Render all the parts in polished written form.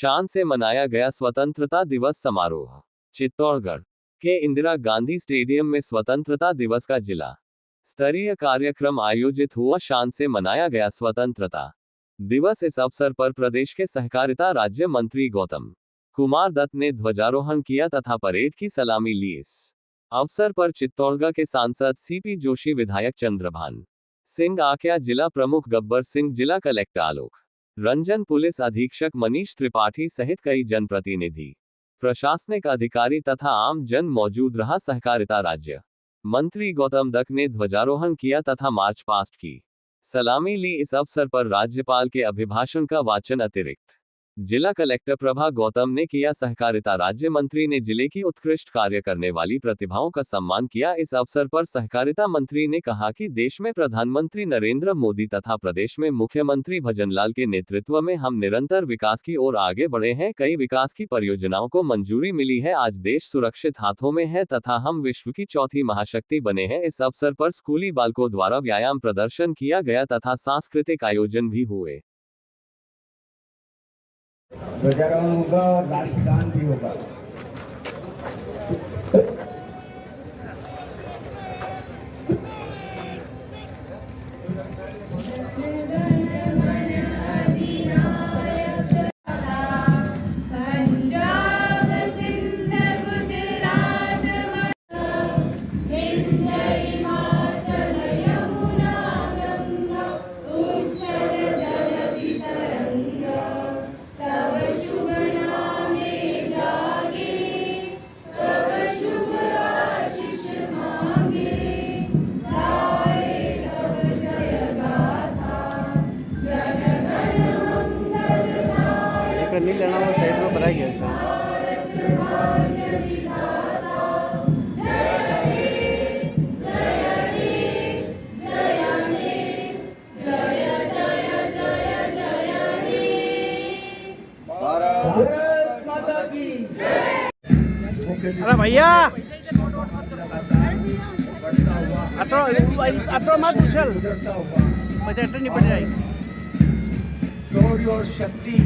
शान से मनाया गया स्वतंत्रता दिवस समारोह। चित्तौड़गढ़ के इंदिरा गांधी स्टेडियम में स्वतंत्रता दिवस का जिला स्तरीय कार्यक्रम आयोजित हुआ। शान से मनाया गया स्वतंत्रता दिवस। इस अवसर पर प्रदेश के सहकारिता राज्य मंत्री गौतम कुमार दत्त ने ध्वजारोहण किया तथा परेड की सलामी ली। इस अवसर पर चित्तौड़गढ़ के सांसद सीपी जोशी, विधायक चंद्रभान सिंह आक्या, जिला प्रमुख गब्बर सिंह, जिला कलेक्टर आलोक रंजन, पुलिस अधीक्षक मनीष त्रिपाठी सहित कई जनप्रतिनिधि, प्रशासनिक अधिकारी तथा आम जन मौजूद रहा। सहकारिता राज्य मंत्री गौतम दत्त ने ध्वजारोहण किया तथा मार्च पास्ट की सलामी ली। इस अवसर पर राज्यपाल के अभिभाषण का वाचन अतिरिक्त जिला कलेक्टर प्रभा गौतम ने किया। सहकारिता राज्य मंत्री ने जिले की उत्कृष्ट कार्य करने वाली प्रतिभाओं का सम्मान किया। इस अवसर पर सहकारिता मंत्री ने कहा कि देश में प्रधानमंत्री नरेंद्र मोदी तथा प्रदेश में मुख्यमंत्री भजनलाल के नेतृत्व में हम निरंतर विकास की ओर आगे बढ़े हैं। कई विकास की परियोजनाओं को मंजूरी मिली है। आज देश सुरक्षित हाथों में है तथा हम विश्व की चौथी महाशक्ति बने हैं। इस अवसर पर स्कूली बालकों द्वारा व्यायाम प्रदर्शन किया गया तथा सांस्कृतिक आयोजन भी हुए। ध्वजारोहण होगा और राष्ट्रगान भी होगा। नहीं लेना वो साइड में बनाया गया है। भारत माता की। अरे भैया मत उछल, नहीं पड़ जाएगी। शौर्य और शक्ति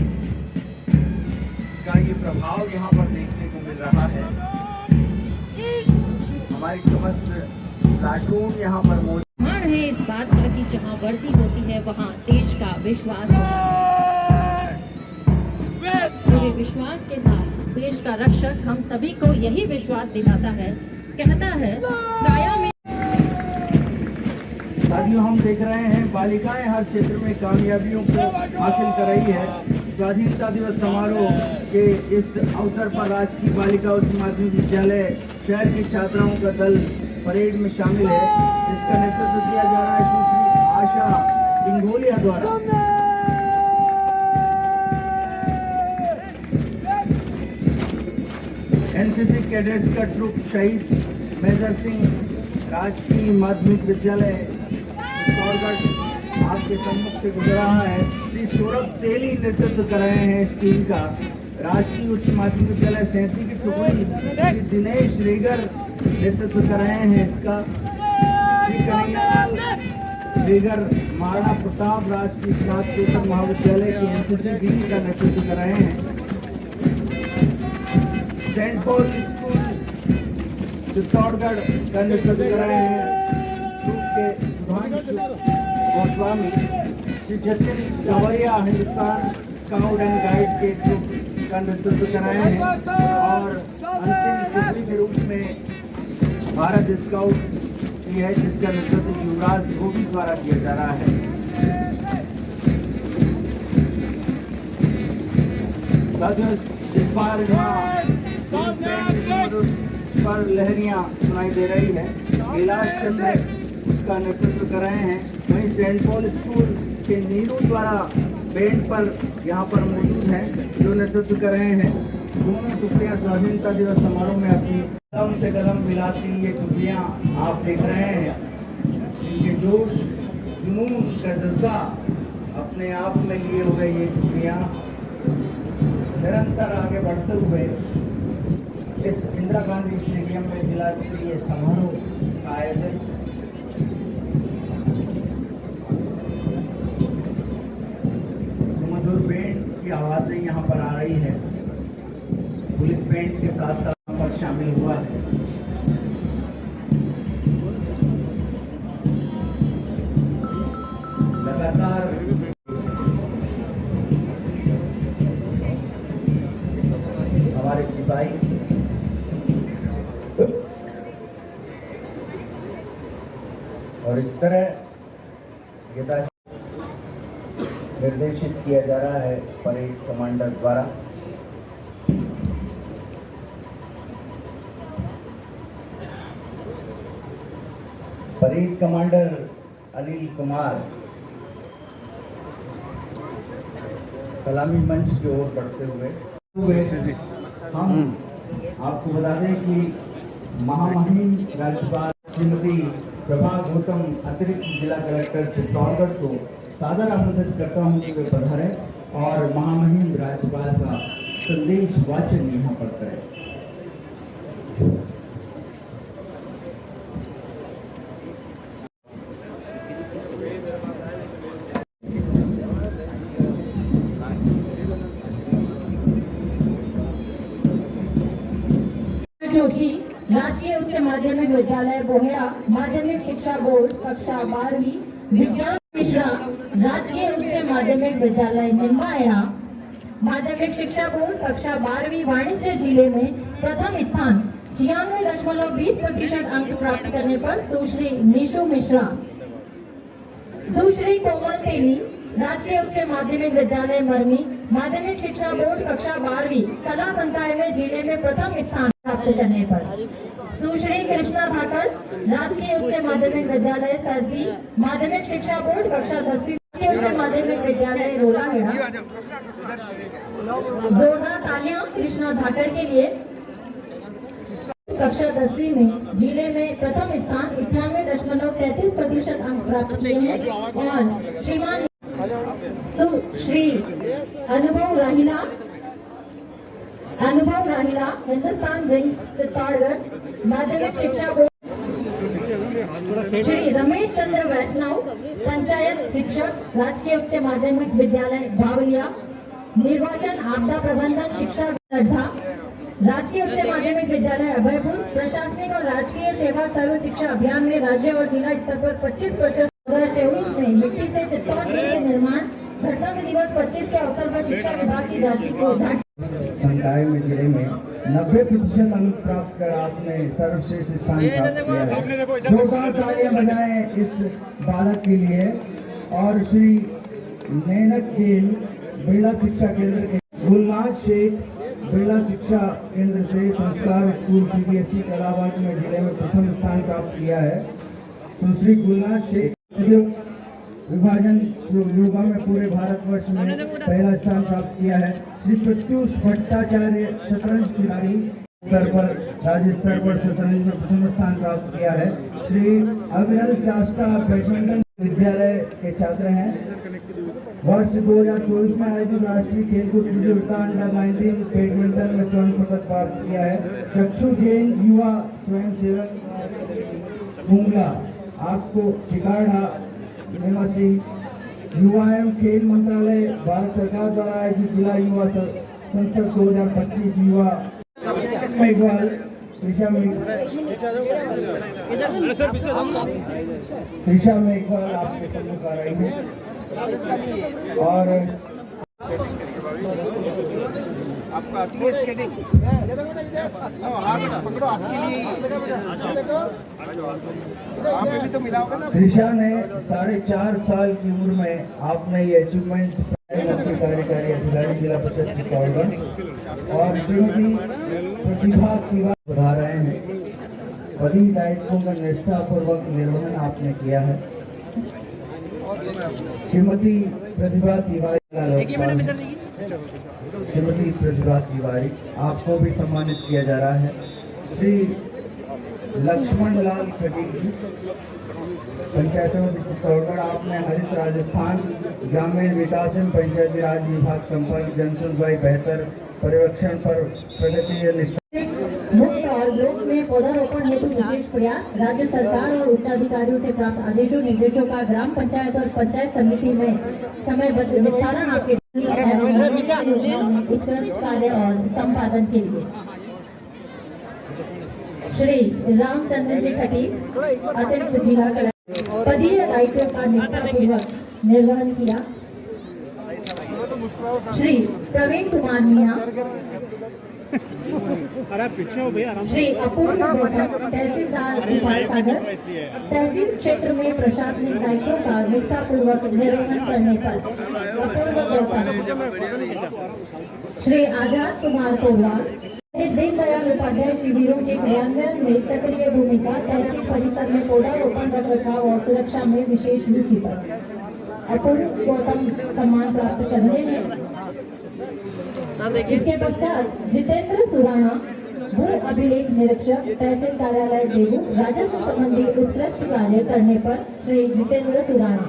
का ये प्रभाव यहाँ पर देखने को मिल रहा है। हमारी समस्त प्लाटून यहाँ पर मौजूद है इस बात का कि जहाँ वर्दी होती है वहाँ देश का विश्वास होता है। पूरे विश्वास के साथ देश का रक्षक हम सभी को यही विश्वास दिलाता है, कहता है काया में। साथियों, हम देख रहे हैं बालिकाएं हर क्षेत्र में कामयाबियों को हासिल कर रही है। स्वाधीनता दिवस समारोह के इस अवसर पर राजकीय बालिका उच्च माध्यमिक विद्यालय शहर की छात्राओं का दल परेड में शामिल है, जिसका नेतृत्व किया जा रहा है सुश्री आशा पिंगोलिया द्वारा। एनसीसी कैडेट्स का ट्रुप शहीद मेजर सिंह राजकीय माध्यमिक विद्यालय चित्तौड़गढ़ आपके सम्मुख से गुजर रहा है। श्री सौरभ तेली नेतृत्व कर रहे हैं इस टीम का। राजकीय उच्च माध्यमिक विद्यालय सैंती की टुकड़ी श्री दिनेश रेगर नेतृत्व कर रहे हैं इसका। श्री कन्हैयालाल रेगर महाराणा प्रताप राजकीय स्नातकोत्तर महाविद्यालय की एनसीसी विंग का नेतृत्व कर रहे हैं। सेंट पॉल स्कूल चित्तौड़गढ़ का नेतृत्व कर रहे हैं के सुधांशु गोस्वामी। श्री जतिन कंवरिया हिंदुस्तान स्काउट एंड गाइड के ग्रुप का नेतृत्व कर रहे हैं और अंतिम टुकड़ी के रूप में भारत स्काउट की है, जिसका नेतृत्व युवराज धोबी द्वारा किया जा रहा है। साथियों, इस बार यहाँ पर लहरियां सुनाई दे रही है। कैलाश चंद्र उसका नेतृत्व कर रहे हैं। वहीं सेंट पॉल स्कूल के नीरू द्वारा बैंड पर यहाँ पर मौजूद हैं, जो नेतृत्व कर रहे हैं। दोनों टुकड़ियाँ स्वाधीनता दिवस समारोह में अपनी कदम से कदम मिलाती ये टुकड़ियाँ आप देख रहे हैं। इनके जोश जुनून का जज्बा अपने आप में लिए हुए ये टुकड़ियाँ निरंतर आगे बढ़ते हुए इस इंदिरा गांधी स्टेडियम में जिला स्तरीय समारोह का आयोजन सुमधुर बैंड की आवाजें से यहाँ पर आ रही है, पुलिस बैंड के साथ साथ यहाँ पर शामिल हुआ है। लगातार हमारे सिपाही और इस तरह निर्देशित किया जा रहा है परेड कमांडर द्वारा। परेड कमांडर अनिल कुमार सलामी मंच की ओर बढ़ते हुए हम आपको बता दें कि महामहिम राज्यपाल श्रीमती प्रभा गौतम अतिरिक्त जिला कलेक्टर चित्तौड़गढ़ को सादर आमंत्रित करता हूं कि वे पधारें और महामहिम राज्यपाल का संदेश वाचन यहाँ पर करें। जोशी राजकीय उच्च माध्यमिक विद्यालय बोहेड़ा माध्यमिक शिक्षा बोर्ड कक्षा 12वीं, विज्ञान मिश्रा राजकीय उच्च माध्यमिक विद्यालय निम्बाहेड़ा माध्यमिक शिक्षा बोर्ड कक्षा 12वीं वाणिज्य जिले में प्रथम स्थान 96.20% अंक प्राप्त करने पर सुश्री निशु मिश्रा, सुश्री कोमल तेली राजकीय उच्च माध्यमिक विद्यालय मरमी माध्यमिक शिक्षा बोर्ड कक्षा 12वीं कला संकाय में जिले में प्रथम स्थान प्राप्त करने पर सुश्री कृष्णा धाकड़ राजकीय उच्च माध्यमिक विद्यालय सरसी माध्यमिक शिक्षा बोर्ड कक्षा 10वीं राजकीय उच्च माध्यमिक विद्यालय रोलाहेड़ा। जोरदार तालियां कृष्णा धाकड़ के लिए। कक्षा 10वीं में जिले में प्रथम स्थान 98.33% अंक प्राप्त किए हैं और श्रीमान श्री अनुभव राहिला हिंदुस्तान जिंक चित्तौड़गढ़ माध्यमिक शिक्षा बोर्ड, श्री रमेश चंद्र वैष्णव पंचायत शिक्षक राजकीय उच्च माध्यमिक विद्यालय बावलिया निर्वाचन आपदा प्रबंधन शिक्षा गड्ढा राजकीय उच्च माध्यमिक विद्यालय अभयपुर प्रशासनिक और राजकीय सेवा सर्व शिक्षा अभियान में राज्य और जिला स्तर पर 25% 2024 में मिट्टी से चित्तौड़गढ़ के निर्माण गणतंत्र दिवस 25 के अवसर पर शिक्षा विभाग की राशि को संकाय में जिले में 90% अंक प्राप्त कर आपने सर्वश्रेष्ठ स्थान प्राप्त किया है। जोरदार तालियां बजाएं इस बालक के लिए। और श्री मेनक जैन बिरला शिक्षा केंद्र के गुलनाथ शेख बिरला शिक्षा केंद्र से संस्कार स्कूल CBSE कलाबाग में जिले में प्रथम स्थान प्राप्त किया है। सुश्री गुलनाथ शेख विभाजन योगा में पूरे भारतवर्ष में पहला स्थान प्राप्त किया है। श्री प्रत्युष भट्टाचार्य शतरंज खिलाड़ी स्तर पर राज्य स्तर पर शतरंज में प्रथम स्थान प्राप्त किया है। श्री अविरल चास्ता बैडमिंटन विद्यालय के छात्र हैं। वर्ष 2024 में आयोजित राष्ट्रीय खेलकूद प्रतियोगिता अंडर-19 बैडमिंटन में स्वर्ण पदक प्राप्त किया है। चक्षु जैन युवा स्वयंसेवक हुंगला आपको चिकाड़ा निवासी युवा एवं खेल मंत्रालय भारत सरकार द्वारा आयोजित जिला युवा संसद 2025 युवा मेघवाल त्रिशा मेघवाल आपके सम्मुख आ रही है। और आपका केस कैडिंग पकड़ो आपके लिए आप भी तो मिला होगा ना। त्रिशा ने 4.5 साल की उम्र में आपने ये अचीवमेंट मुख्य कार्यकारी अधिकारी जिला परिषद चित्तौड़गढ़ और श्रीमती प्रतिभा तिवारी बढ़ा रहे हैं। पदी दायित्वों का निष्ठापूर्वक निर्वहन आपने किया है। श्रीमती प्रतिभा तिवारी श्रीमती प्रतिभा तिवारी आपको भी सम्मानित किया जा रहा है। श्री लक्ष्मण लाल खटीक जी पंचायत समिति चित्तौड़गढ़ आपने हरित राजस्थान ग्रामीण विकास एवं पंचायती राज विभाग संपर्क जनसुनवाई बेहतर पर्यवेक्षण पर प्रगति मुक्त और ब्लॉक में पौधारोपण हेतु विशेष प्रयास राज्य सरकार और उच्चाधिकारियों से प्राप्त आदेशों निर्देशों का ग्राम पंचायत और पंचायत समिति में समयबद्ध विस्तारण आपके योजनाओं में उत्कृष्ट कार्य और संपादन के लिए श्री रामचंद्र जी खटीक अतिरिक्त जिला कलेक्टर पदीय दायित्व का निष्ठापूर्वक निर्वहन किया। श्री प्रवीण कुमार मीणा, अरे पीछे हो भैया आराम से। श्री अपूर्व गौतम तहसीलदार भोपाल सागर, तहसील क्षेत्र में प्रशासनिक दायित्वों का निष्ठापूर्वक निर्वहन करने पर अपूर्व गौतम, श्री आजाद कुमार पोरवाल, दीनदयाल उपाध्याय शिविरों के क्रियान्वयन में सक्रिय भूमिका, तहसील परिसर में पौधारोपण, रखरखाव और सुरक्षा में विशेष रुचि पर अपूर्व गौतम सम्मान प्राप्त कर रहे हैं। इसके पश्चात जितेंद्र सुराणा, भू अभिलेख निरीक्षक, तहसील कार्यालय देवू, राजस्व संबंधी उत्कृष्ट कार्य करने पर श्री जितेंद्र सुराणा।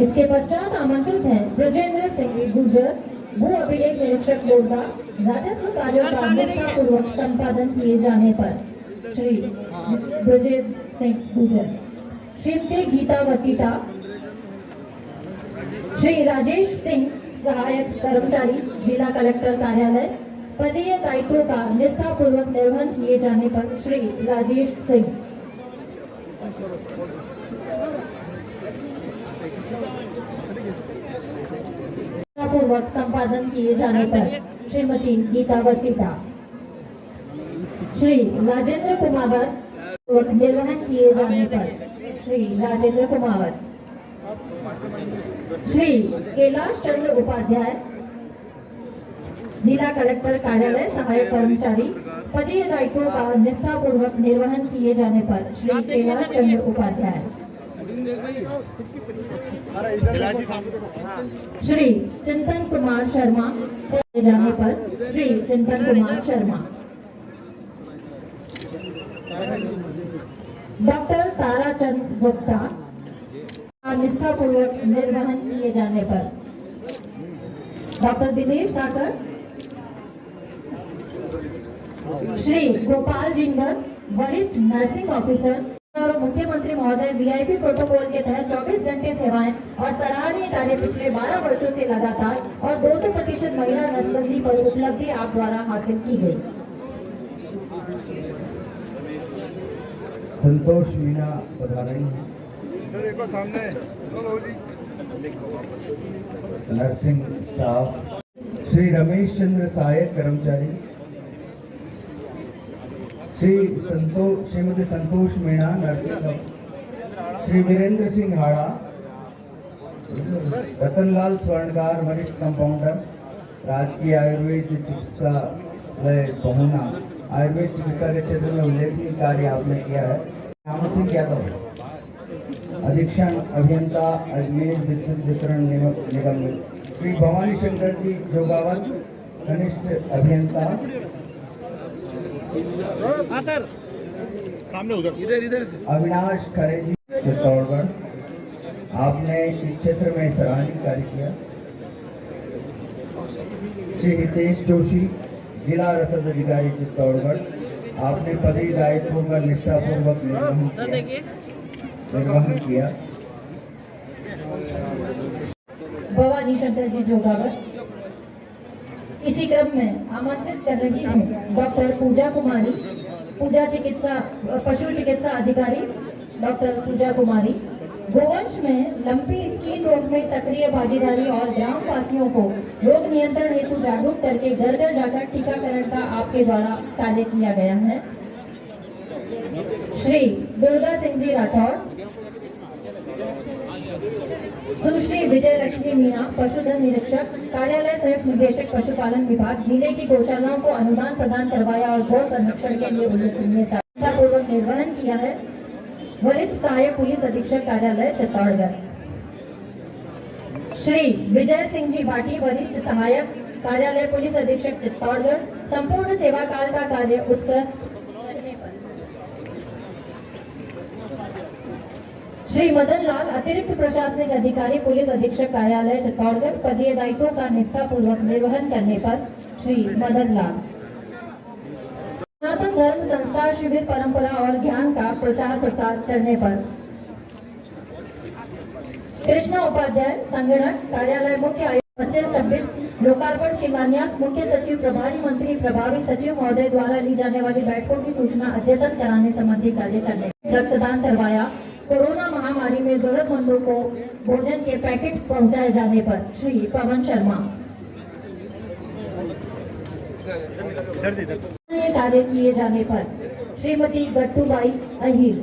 इसके पश्चात आमंत्रित हैं ब्रजेंद्र सिंह गुर्जर, भू अभिलेख निरीक्षक बोर्डा, राजस्व कार्यों का निष्ठापूर्वक संपादन किए जाने पर श्री ब्रजेंद्र सिंह गुर्जर। श्रीमती गीता वसीटा, श्री राजेश सिंह सहायक कर्मचारी, जिला कलेक्टर कार्यालय, पदीय दायित्वों का निष्ठापूर्वक निर्वहन किए जाने पर श्री राजेश सिंह। पूर्वक संपादन किए जाने पर श्रीमती गीता वसीटा। श्री राजेंद्र कुमावत, निर्वहन किए जाने पर श्री राजेंद्र कुमावत। श्री कैलाश चंद्र उपाध्याय, जिला कलेक्टर कार्यालय, सहायक कर्मचारी, पदीय दायित्वों का निष्ठापूर्वक निर्वहन किए जाने पर श्री कैलाश चंद्र उपाध्याय। श्री चिंतन कुमार शर्मा, किए जाने पर श्री चिंतन कुमार शर्मा। डॉक्टर ताराचंद गुप्ता, निष्ठापूर्वक निर्वहन किए जाने पर डॉक्टर दिनेश ठाकर, श्री गोपाल जिंगर, वरिष्ठ नर्सिंग ऑफिसर और मुख्यमंत्री महोदय वीआईपी प्रोटोकॉल के तहत 24 घंटे सेवाएं और सराहनीय कार्य पिछले 12 वर्षों से लगातार और 200% महिला नसबंदी पर उपलब्धि आप द्वारा हासिल की गई। संतोष मीणा पधारणी है। देखो सामने नर्सिंग स्टाफ, श्री रमेश चंद्र सहायक कर्मचारी, श्रीमती संतोष मीणा नर्सिंग, श्री वीरेंद्र सिंह हाड़ा, रतनलाल स्वर्णकार, वरिष्ठ कंपाउंडर, राजकीय आयुर्वेद चिकित्सालय बहुना, आयुर्वेद चिकित्सा के क्षेत्र में उल्लेखनीय कार्य आपने किया है। राम सिंह यादव, अधीक्षण अभियंता, अजमेर विद्युत वितरण निगम, श्री भवानी शंकर जी जोगावत, कनिष्ठ अभियंता, हाँ सर सामने उधर इधर से अविनाश खरे जी चित्तौड़गढ़, आपने इस क्षेत्र में सराहनीय कार्य किया। श्री हितेश जोशी, जिला रसद अधिकारी चित्तौड़गढ़, आपने पदीय दायित्वों का निष्ठापूर्वक निर्वहन किया। भवानी शंकर जी जोगावत। इसी क्रम में आमंत्रित कर रही हूँ डॉक्टर पूजा कुमारी, पशु चिकित्सा अधिकारी डॉक्टर पूजा कुमारी। गोवंश में लंपी स्किन रोग में सक्रिय भागीदारी और ग्राम वासियों को रोग नियंत्रण हेतु जागरूक करके घर घर जाकर टीकाकरण का आपके द्वारा कार्य किया गया है। श्री दुर्गा सिंह जी राठौर, सुश्री विजय लक्ष्मी मीणा, पशुधन निरीक्षक, कार्यालय संयुक्त निदेशक पशुपालन विभाग, जिले की गौशालाओं को अनुदान प्रदान करवाया और गौ संरक्षण के लिए उल्लेखनीयतापूर्वक निर्वहन किया है। वरिष्ठ सहायक पुलिस अधीक्षक कार्यालय चित्तौड़गढ़। श्री विजय सिंह जी भाटी, वरिष्ठ सहायक कार्यालय पुलिस अधीक्षक चित्तौड़गढ़, संपूर्ण सेवा काल का कार्य उत्कृष्ट करने पर। श्री मदन लाल, अतिरिक्त प्रशासनिक अधिकारी पुलिस अधीक्षक कार्यालय चित्तौड़गढ़, पदीय दायित्वों का निष्ठापूर्वक निर्वहन करने पर श्री मदन लाल। सनातन धर्म संस्कार शिविर परंपरा और ज्ञान का प्रचार प्रसार करने पर कृष्णा उपाध्याय, संगठन कार्यालय मुख्य आयुक्त 25-26, लोकार्पण शिलान्यास मुख्य सचिव प्रभारी मंत्री प्रभावी सचिव महोदय द्वारा ली जाने वाली बैठकों की सूचना अद्यतन कराने संबंधी कार्य करने। रक्तदान करवाया। कोरोना महामारी में जरूरतमंदों को भोजन के पैकेट पहुंचाए जाने पर श्री पवन शर्मा। कार्य किए जाने पर श्रीमती गट्टूबाई अहिर।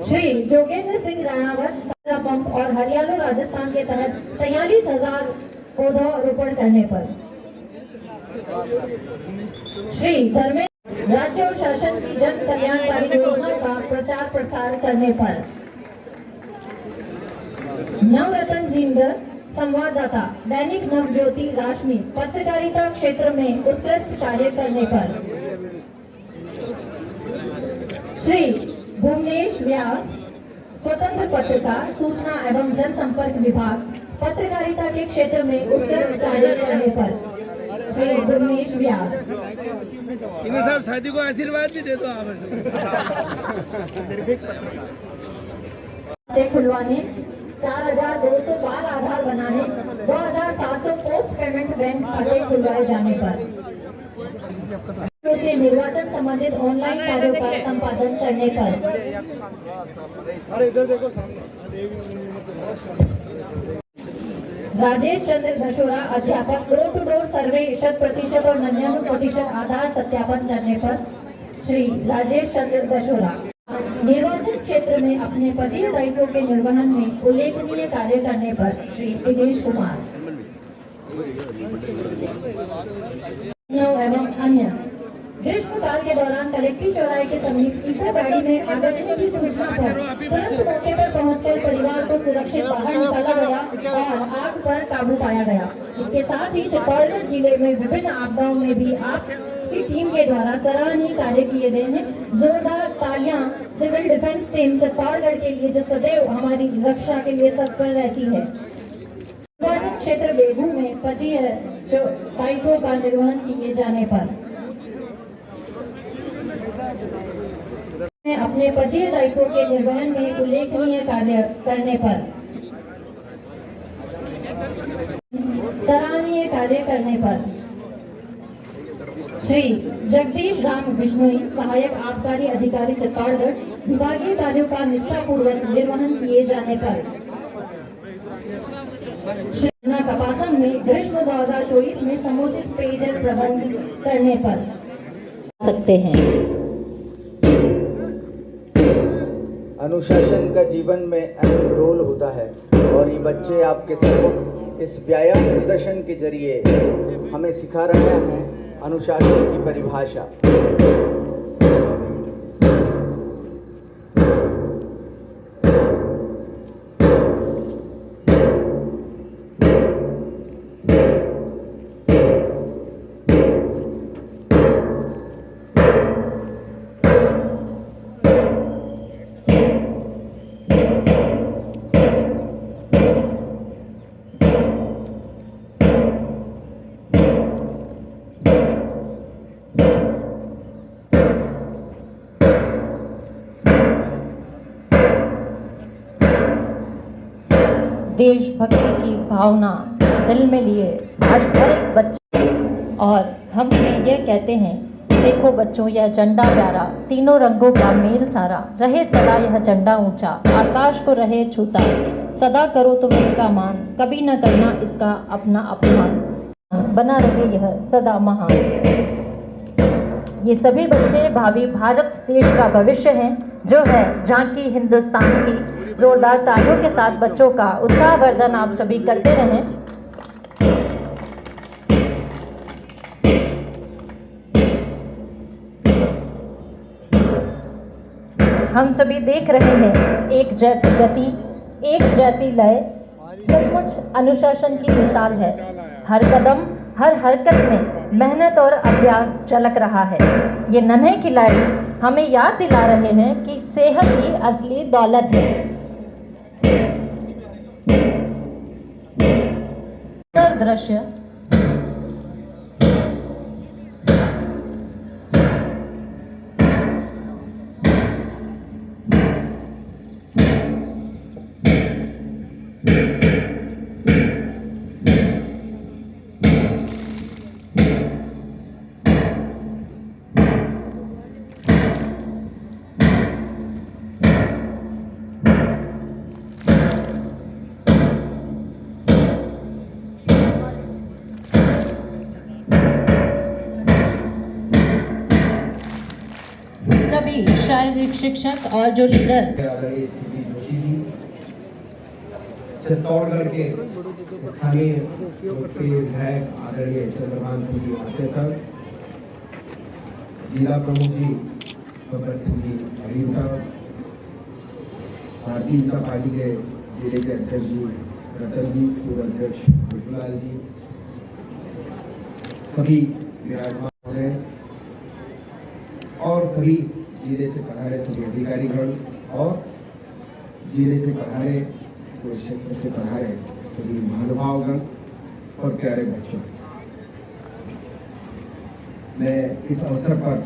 श्री जोगेंद्र सिंह राणावत सारा पंप और हरियाणा राजस्थान के तहत 43,000 पौधारोपण करने पर श्री धर्मेंद्र राज्य और शासन की जन कल्याणकारी योजनाओं का प्रचार प्रसार करने पर नवरत्न जिंदर संवाददाता दैनिक नवज्योति राशमी पत्रकारिता क्षेत्र में उत्कृष्ट कार्य करने पर श्री भुवनेश व्यास स्वतंत्र पत्रकार सूचना एवं जनसंपर्क विभाग पत्रकारिता के क्षेत्र में उत्कृष्ट कार्य करने पर श्री भुवनेश व्यास। साहब शादी को आशीर्वाद भी दे दो आप। खुलवाने 4,200 बाल आधार बनाने 2,700 पोस्ट पेमेंट बैंक खाते खुलवाए जाने पर से निर्वाचन संबंधित ऑनलाइन कार्यों का संपादन करने पर राजेश चंद्र दशोरा अध्यापक डोर टू डोर सर्वे 100% और 99% आधार सत्यापन करने पर श्री राजेश चंद्र दशोरा। निर्वाचन क्षेत्र में अपने पदीय दायित्वों के निर्वहन में उल्लेखनीय कार्य करने पर श्री दिनेश कुमार एवं अन्य। ग्रीष्मकाल के दौरान कलेक्ट्री चौराहे के समीप इको गाड़ी में आगजनी की सूचना पर तुरंत मौके पर पहुंचकर परिवार को सुरक्षित बाहर निकाला गया और आग पर काबू पाया गया। इसके साथ ही चित्तौड़गढ़ जिले में विभिन्न आपदाओं में भी आपकी टीम के द्वारा सराहनीय कार्य किए गए हैं। जोरदार तालियां सिविल डिफेंस टीम चित्तौड़गढ़ के लिए जो सदैव हमारी रक्षा के लिए तत्पर रहती है। निर्वाचन क्षेत्र बेगू में पदीय दायित्वों का निर्वहन किए जाने पर अपने पदीय दायित्वों के निर्वहन में उल्लेखनीय कार्य करने पर सराहनीय कार्य करने पर श्री जगदीश राम बिश्नोई सहायक आबकारी अधिकारी चित्तौड़गढ़ विभागीय कार्यों का निष्ठापूर्वक निर्वहन किए जाने पर श्री कपासन में ग्रीष्म 2024 में समुचित पेयजल प्रबंध करने पर सकते हैं। अनुशासन का जीवन में अहम रोल होता है और ये बच्चे आपके सम्मुख इस व्यायाम प्रदर्शन के जरिए हमें सिखा रहे हैं अनुशासन की परिभाषा। देशभक्ति की भावना दिल में लिए आज हर एक बच्चे और हम उन्हें यह कहते हैं, देखो बच्चों यह झंडा प्यारा, तीनों रंगों का मेल सारा, रहे सदा यह झंडा ऊंचा, आकाश को रहे छूता, सदा करो तुम इसका मान, कभी न करना इसका अपना अपमान, बना रहे यह सदा महान। ये सभी बच्चे भावी भारत देश का भविष्य हैं, जो है झांकी हिंदुस्तान की। जोरदार तालियों के साथ बच्चों का उत्साहवर्धन आप सभी करते रहें। हम सभी देख रहे हैं एक जैसी गति, एक जैसी लय, सचमुच अनुशासन की मिसाल है। हर कदम हर हरकत में मेहनत और अभ्यास झलक रहा है। ये नन्हे खिलाड़ी हमें याद दिला रहे हैं कि सेहत ही असली दौलत है। दृश्य सभी शारीरिक शिक्षक और जो लीडर आदरणीय सीपी जोशी जी, चित्तौड़गढ़ के स्थानीय लोकप्रिय विधायक आदरणीय चंद्रभान सिंह जी आटे साहब, जिला प्रमुख जी बब्बर सिंह जी अहीर साहब, भारतीय जनता पार्टी के जिले के अध्यक्ष जी रतन जी, पूर्व अध्यक्ष बिटूलाल जी, सभी विराजमान हो रहे और सभी जिले से पधारे सभी अधिकारीगण और जिले से पधारे पूरे क्षेत्र से पधारे सभी महानुभावगण और प्यारे बच्चों, मैं इस अवसर पर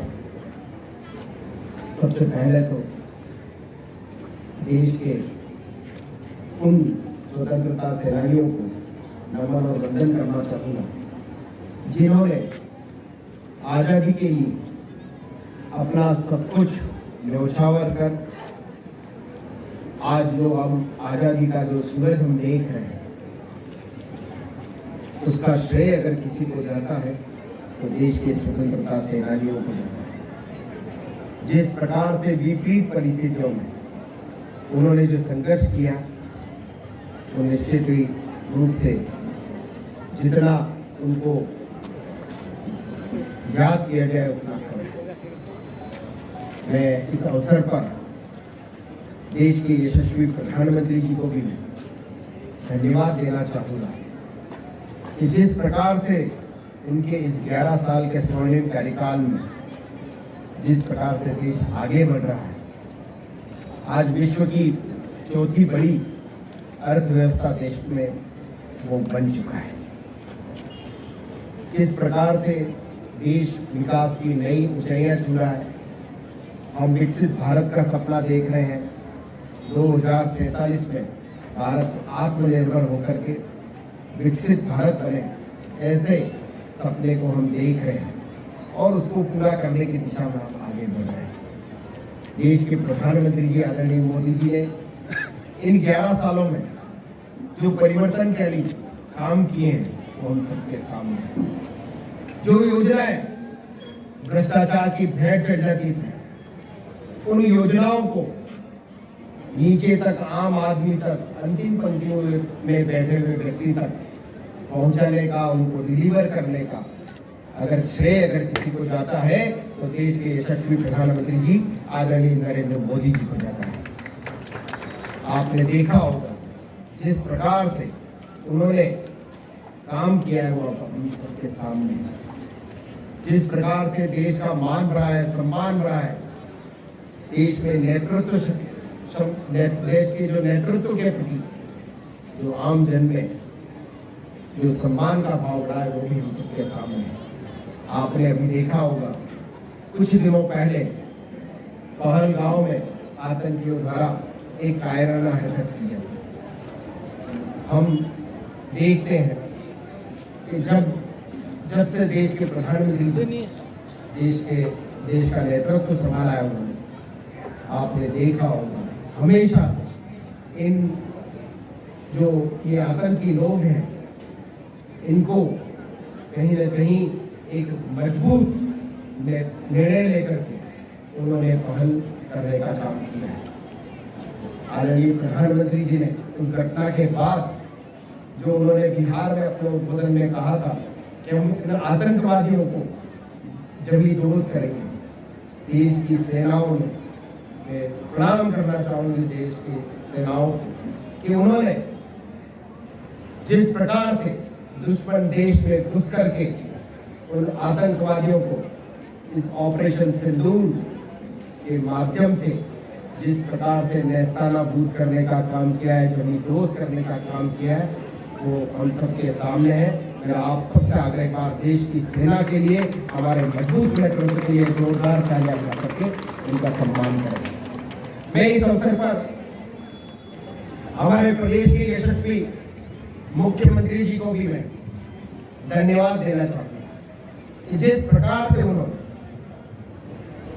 सबसे पहले तो देश के उन स्वतंत्रता सेनानियों को नमन और वंदन करना चाहूंगा जिन्होंने आजादी के लिए अपना सब कुछ न्यौछावर कर आज जो हम आजादी का जो सूरज हम देख रहे हैं, उसका श्रेय अगर किसी को जाता है तो देश के स्वतंत्रता सेनानियों को जाता है। जिस प्रकार से विपरीत परिस्थितियों में उन्होंने जो संघर्ष किया, वो निश्चित ही रूप से जितना उनको याद किया जाए उतना कम है। मैं इस अवसर पर देश के यशस्वी प्रधानमंत्री जी को भी धन्यवाद देना चाहूँगा कि जिस प्रकार से उनके इस 11 साल के स्वर्णिम कार्यकाल में जिस प्रकार से देश आगे बढ़ रहा है, आज विश्व की चौथी बड़ी अर्थव्यवस्था देश में वो बन चुका है। किस प्रकार से देश विकास की नई ऊंचाइयां छू रहा है। हम विकसित भारत का सपना देख रहे हैं। 2047 में भारत आत्मनिर्भर होकर के विकसित भारत बने, ऐसे सपने को हम देख रहे हैं और उसको पूरा करने की दिशा में हम आगे बढ़ रहे हैं। देश के प्रधानमंत्री जी आदरणीय मोदी जी ने इन 11 सालों में जो परिवर्तनकारी काम किए हैं वो हम सबके सामने, जो योजनाएं भ्रष्टाचार की भेंट चढ़ जाती थी, उन योजनाओं को नीचे तक, आम आदमी तक, अंतिम पंक्तियों में बैठे हुए व्यक्ति तक पहुंचाने का, उनको डिलीवर करने का अगर श्रेय अगर किसी को जाता है तो देश के यशस्वी प्रधानमंत्री जी आदरणीय नरेंद्र मोदी जी को जाता है। आपने देखा होगा जिस प्रकार से उन्होंने काम किया है वो हम सबके सामने है। जिस प्रकार से देश का मान रहा है, सम्मान रहा है, देश में नेतृत्व, देश के जो नेतृत्व के प्रति जो आम जन में जो सम्मान का भाव रहा है वो भी हम सबके सामने है। आपने अभी देखा होगा कुछ दिनों पहले पहलगांव में आतंकियों द्वारा एक कायराना हरकत की जाती है। हम देखते हैं कि जब से देश के प्रधानमंत्री जी देश का नेतृत्व संभाला है उन्होंने, आपने देखा होगा हमेशा से इन जो ये आतंकी लोग हैं इनको कहीं न कहीं एक मजबूत निर्णय लेकर के उन्होंने पहल करने का काम किया है। आदरणीय प्रधानमंत्री जी ने उस घटना के बाद जो उन्होंने बिहार में अपने उद्बोधन में कहा था कि हम इन आतंकवादियों को जब ही दुरुस्त करेंगे, देश की सेनाओं ने, मैं प्रणाम करना चाहूंगी देश की सेनाओं को कि उन्होंने जिस प्रकार से दुश्मन देश में घुस करके उन आतंकवादियों को इस ऑपरेशन सिंदूर के माध्यम से जिस प्रकार से नेस्तानाबूद करने का काम किया है, जमींदोज करने का काम किया है, वो हम सबके सामने है। मेरा आप सबसे आग्रह बार देश की सेना के लिए, हमारे मजबूत नेतृत्व के लिए जोरदार तालियां बजा करके उनका सम्मान करें। मैं इस अवसर पर हमारे प्रदेश के यशस्वी मुख्यमंत्री जी को भी मैं धन्यवाद देना चाहूंगा कि जिस प्रकार से उन्होंने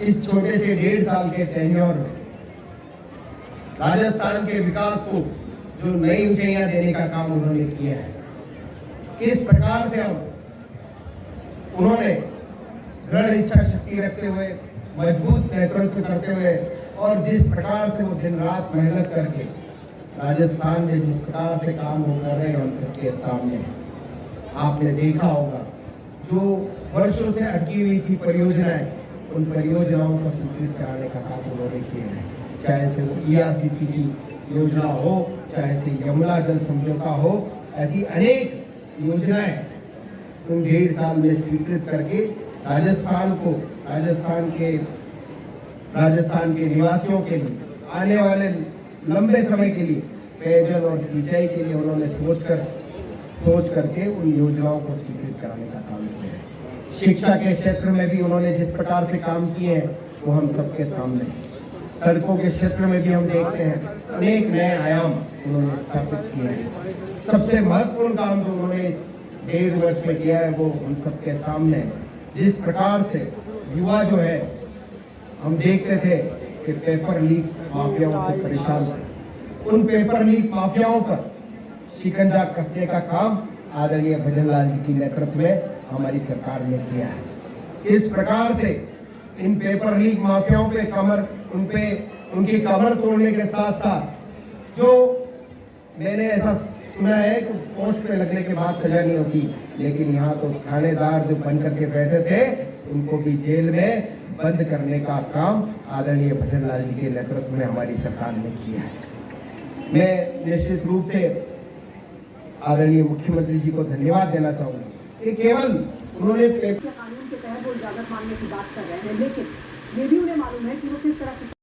इस छोटे से 1.5 साल के टेन्योर में राजस्थान के विकास को जो नई ऊंचाइयां देने का काम उन्होंने किया है, किस प्रकार से उन्होंने दृढ़ इच्छा शक्ति रखते हुए मजबूत नेतृत्व करते हुए और जिस प्रकार से वो दिन रात मेहनत करके राजस्थान में जिस प्रकार से काम वो कर रहे हैं हम सबके सामने है। आपने देखा होगा जो वर्षों से अटकी हुई थी परियोजनाएं, उन परियोजनाओं को स्वीकृत कराने का काम उन्होंने किया है, चाहे से वो ERCP की योजना हो, चाहे से यमुना जल समझौता हो, ऐसी अनेक योजनाएं उन 1.5 साल में स्वीकृत करके राजस्थान के निवासियों के लिए आने वाले लंबे समय के लिए पेयजल और सिंचाई के लिए उन्होंने सोच करके उन योजनाओं को स्वीकृत कराने का काम किया है। शिक्षा के क्षेत्र में भी उन्होंने जिस प्रकार से काम किए हैं वो हम सबके सामने है। सड़कों के क्षेत्र में भी हम देखते हैं अनेक नए आयाम उन्होंने स्थापित किए हैं। सबसे महत्वपूर्ण काम जो उन्होंने इस 1.5 वर्ष में किया है वो उन सबके सामने है। जिस प्रकार से युवा जो है, हम देखते थे कि पेपर लीक माफियाओं से परेशान थे, उन पेपर लीक माफियाओं पर शिकंजा कसने का काम आदरणीय भजन लाल जी की नेतृत्व में हमारी सरकार ने किया है। इस प्रकार से इन पेपर लीक माफियाओं पे उनकी कमर तोड़ने के साथ साथ जो मैंने ऐसा सुना है कि पोस्ट पे लगने के बाद सजा नहीं होती, लेकिन यहाँ तो थानेदार जो बन करके बैठे थे उनको भी जेल में बंद करने का काम आदरणीय भजन लाल जी के नेतृत्व में हमारी सरकार ने किया है। मैं निश्चित रूप से आदरणीय मुख्यमंत्री जी को धन्यवाद देना चाहूंगा कि केवल उन्होंने कानून के तहत वो इजाजत मांगने की बात कर रहे हैं, लेकिन ये भी उन्हें मालूम है कि वो किस तरह